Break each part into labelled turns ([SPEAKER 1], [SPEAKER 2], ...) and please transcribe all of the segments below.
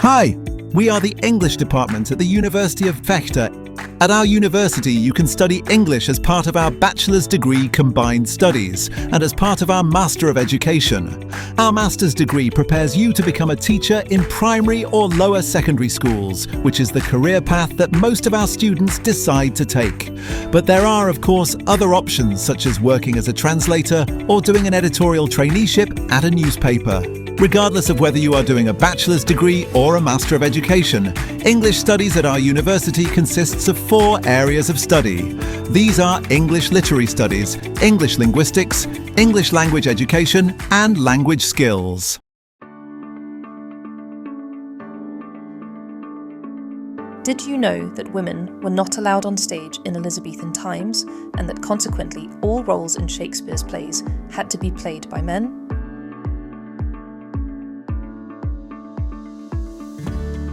[SPEAKER 1] Hi, we are the English department at the University of Vechta. At our university, you can study English as part of our bachelor's degree combined studies and as part of our Master of Education. Our master's degree prepares you to become a teacher in primary or lower secondary schools, which is the career path that most of our students decide to take. But there are, of course, other options such as working as a translator or doing an editorial traineeship at a newspaper. Regardless of whether you are doing a bachelor's degree or a Master of Education, English studies at our university consists of 4 areas of study. These are English literary studies, English linguistics, English language education, and language skills.
[SPEAKER 2] Did you know that women were not allowed on stage in Elizabethan times, and that consequently all roles in Shakespeare's plays had to be played by men?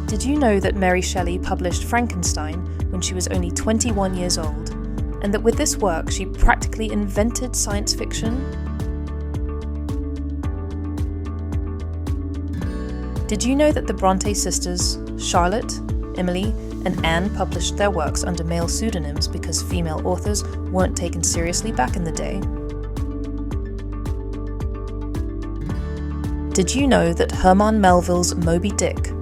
[SPEAKER 2] Did you know that Mary Shelley published Frankenstein when she was only 21 years old, and that with this work she practically invented science fiction? Did you know that the Bronte sisters, Charlotte, Emily, and Anne published their works under male pseudonyms because female authors weren't taken seriously back in the day? Did you know that Herman Melville's Moby Dick,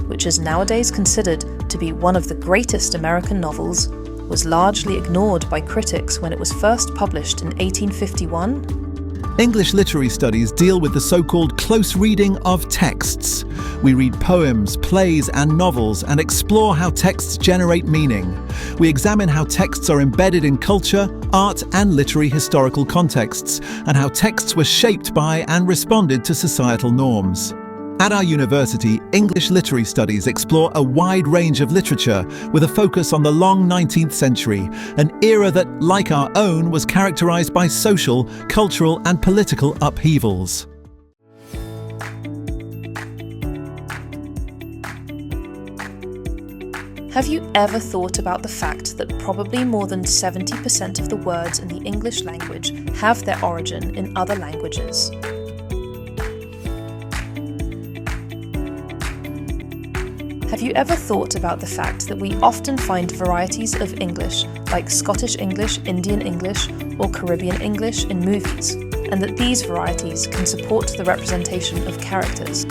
[SPEAKER 2] which is nowadays considered to be one of the greatest American novels, was largely ignored by critics when it was first published in 1851?
[SPEAKER 1] English literary studies deal with the so-called close reading of texts. We read poems, plays, and novels and explore how texts generate meaning. We examine how texts are embedded in culture, art, and literary historical contexts, and how texts were shaped by and responded to societal norms. At our university, English literary studies explore a wide range of literature with a focus on the long 19th century, an era that, like our own, was characterized by social, cultural, and political upheavals.
[SPEAKER 2] Have you ever thought about the fact that probably more than 70% of the words in the English language have their origin in other languages? Have you ever thought about the fact that we often find varieties of English, like Scottish English, Indian English, or Caribbean English in movies, and that these varieties can support the representation of characters?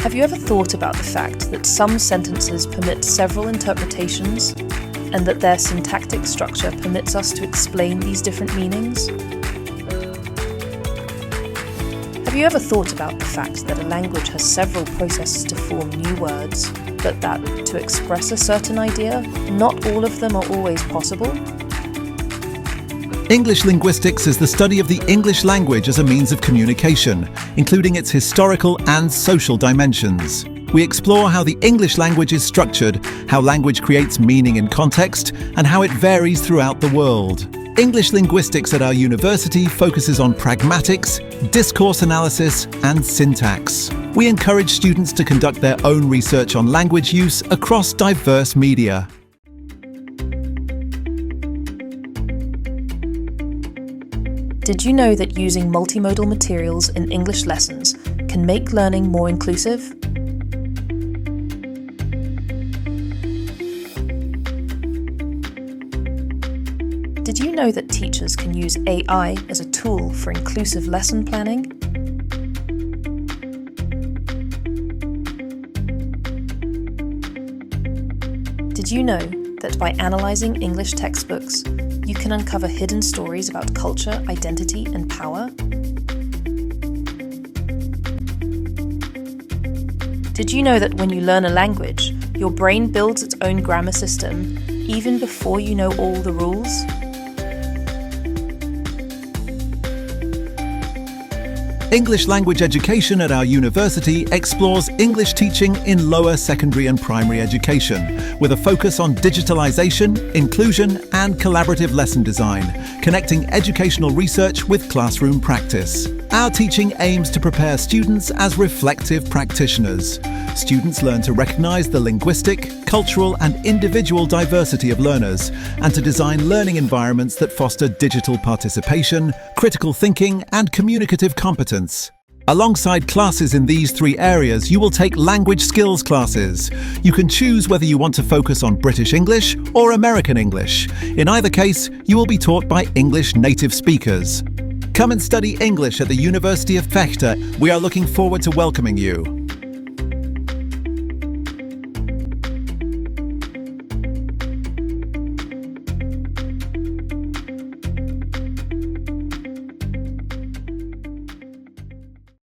[SPEAKER 2] Have you ever thought about the fact that some sentences permit several interpretations, and that their syntactic structure permits us to explain these different meanings? Have you ever thought about the fact that a language has several processes to form new words, but that, to express a certain idea, not all of them are always possible?
[SPEAKER 1] English linguistics is the study of the English language as a means of communication, including its historical and social dimensions. We explore how the English language is structured, how language creates meaning in context, and how it varies throughout the world. English linguistics at our university focuses on pragmatics, discourse analysis, and syntax. We encourage students to conduct their own research on language use across diverse media.
[SPEAKER 2] Did you know that using multimodal materials in English lessons can make learning more inclusive? Did you know that teachers can use AI as a tool for inclusive lesson planning? Did you know that by analysing English textbooks, you can uncover hidden stories about culture, identity, and power? Did you know that when you learn a language, your brain builds its own grammar system even before you know all the rules?
[SPEAKER 1] English language education at our university explores English teaching in lower secondary and primary education, with a focus on digitalization, inclusion, and collaborative lesson design, connecting educational research with classroom practice. Our teaching aims to prepare students as reflective practitioners. Students learn to recognize the linguistic, cultural, and individual diversity of learners, and to design learning environments that foster digital participation, critical thinking, and communicative competence. Alongside classes in these three areas, you will take language skills classes. You can choose whether you want to focus on British English or American English. In either case, you will be taught by English native speakers. Come and study English at the University of Vechta. We are looking forward to welcoming you.